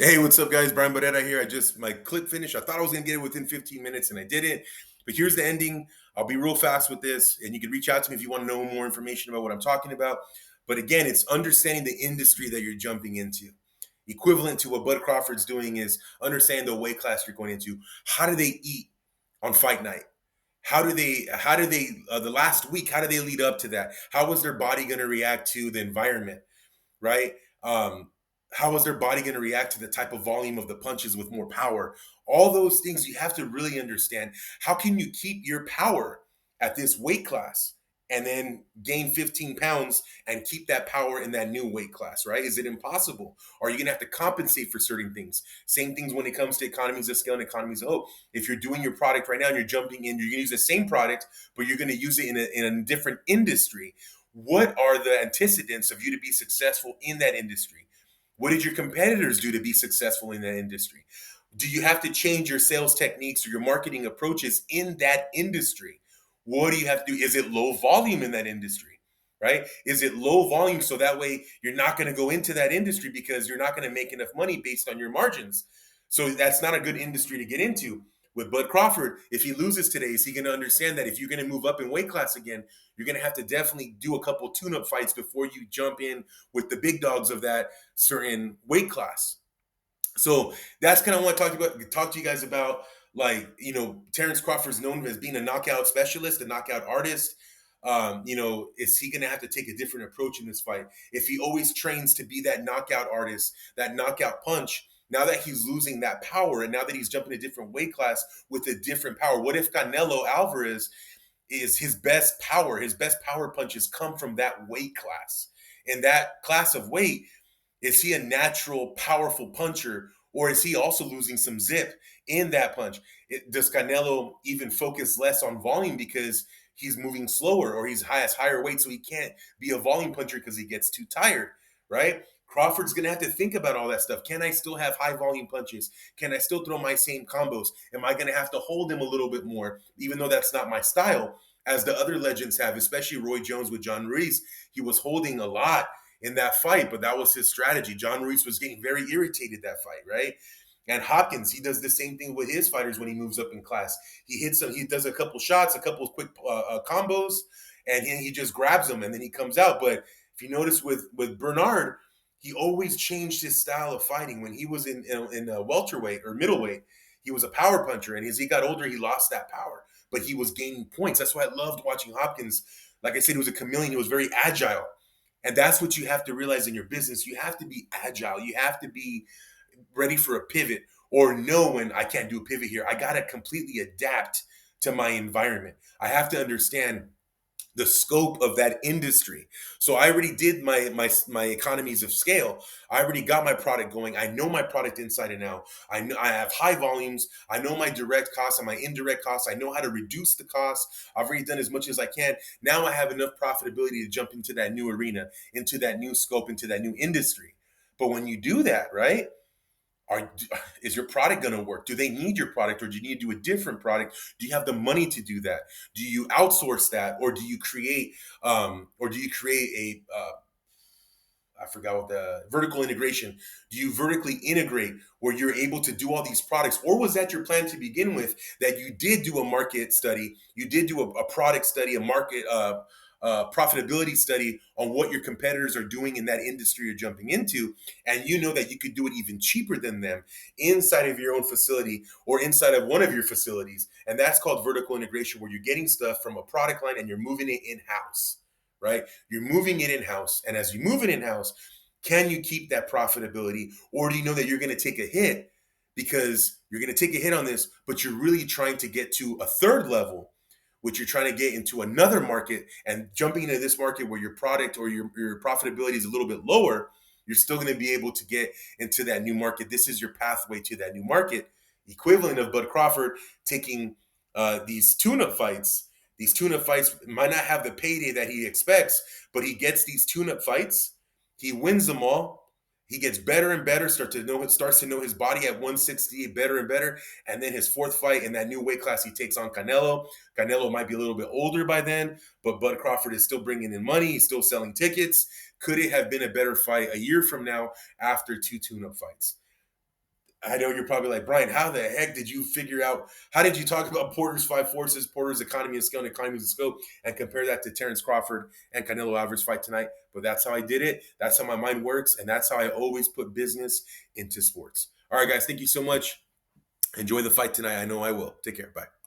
Hey, what's up, guys? Brian Barrera here. My clip finished. I thought I was going to get it within 15 minutes and I didn't. But here's the ending. I'll be real fast with this. And you can reach out to me if you want to know more information about what I'm talking about. But again, it's understanding the industry that you're jumping into. Equivalent to what Bud Crawford's doing is understand the weight class you're going into. How do they eat on fight night? The last week, how do they lead up to that? How was their body going to react to the environment? Right? How is their body going to react to the type of volume of the punches with more power? All those things you have to really understand. How can you keep your power at this weight class and then gain 15 pounds and keep that power in that new weight class, right? Is it impossible? Are you going to have to compensate for certain things? Same things when it comes to economies of scale and economies of hope. If you're doing your product right now and you're jumping in, you're going to use the same product, but you're going to use it in a different industry. What are the antecedents of you to be successful in that industry? What did your competitors do to be successful in that industry? Do you have to change your sales techniques or your marketing approaches in that industry? What do you have to do? Is it low volume in that industry? Right? Is it low volume so that way you're not going to go into that industry because you're not going to make enough money based on your margins? So that's not a good industry to get into. With Bud Crawford, if he loses today, is he going to understand that if you're going to move up in weight class again, you're going to have to definitely do a couple tune-up fights before you jump in with the big dogs of that certain weight class? So that's kind of what I talk to you guys about. Terence Crawford's known as being a knockout specialist, a knockout artist. Is he going to have to take a different approach in this fight? If he always trains to be that knockout artist, that knockout punch, now that he's losing that power and now that he's jumping a different weight class with a different power, what if Canelo Alvarez is his best power punches come from that weight class? In that class of weight, is he a natural, powerful puncher, or is he also losing some zip in that punch? Does Canelo even focus less on volume because he's moving slower, or has higher weight, so he can't be a volume puncher because he gets too tired, right? Crawford's gonna have to think about all that stuff. Can I still have high volume punches? Can I still throw my same combos? Am I gonna have to hold him a little bit more, even though that's not my style, as the other legends have, especially Roy Jones with John Ruiz? He was holding a lot in that fight, but that was his strategy. John Ruiz was getting very irritated that fight, right? And Hopkins, he does the same thing with his fighters when he moves up in class. He does a couple shots, a couple of quick combos, and he just grabs them and then he comes out. But if you notice with Bernard, he always changed his style of fighting. When he was in welterweight or middleweight, he was a power puncher, and as he got older, he lost that power, but he was gaining points. That's why I loved watching Hopkins. Like I said, he was a chameleon. He was very agile. And that's what you have to realize in your business. You have to be agile. You have to be ready for a pivot, or know when I can't do a pivot here. I got to completely adapt to my environment. I have to understand the scope of that industry. So I already did my economies of scale. I already got my product going. I know my product inside and out. I know I have high volumes. I know my direct costs and my indirect costs. I know how to reduce the costs. I've already done as much as I can. Now I have enough profitability to jump into that new arena, into that new scope, into that new industry. But when you do that, right? Are, is your product going to work? Do they need your product, or do you need to do a different product? Do you have the money to do that? Do you outsource that, or do you create a I forgot what the vertical integration? Do you vertically integrate where you're able to do all these products, or was that your plan to begin with? That you did do a market study, you did do a product study, a market profitability study on what your competitors are doing in that industry you're jumping into, and you know that you could do it even cheaper than them inside of your own facility or inside of one of your facilities, and that's called vertical integration, where you're getting stuff from a product line and you're moving it in house, right? You're moving it in house, and as you move it in house, can you keep that profitability, or do you know that you're going to take a hit because you're going to take a hit on this, but you're really trying to get to a third level, which you're trying to get into another market, and jumping into this market where your product or your profitability is a little bit lower, you're still going to be able to get into that new market. This is your pathway to that new market, equivalent of Bud Crawford taking these tune-up fights. These tune-up fights might not have the payday that he expects, but he gets these tune-up fights. He wins them all. He gets better and better, starts to know his body at 168 better and better. And then his fourth fight in that new weight class, he takes on Canelo. Canelo might be a little bit older by then, but Bud Crawford is still bringing in money. He's still selling tickets. Could it have been a better fight a year from now after two tune-up fights? I know you're probably like, Brian, how the heck did you figure out? How did you talk about Porter's five forces, Porter's economy of skill and economies of scope, and compare that to Terence Crawford and Canelo Alvarez fight tonight? But that's how I did it. That's how my mind works, and that's how I always put business into sports. All right, guys, thank you so much. Enjoy the fight tonight. I know I will. Take care. Bye.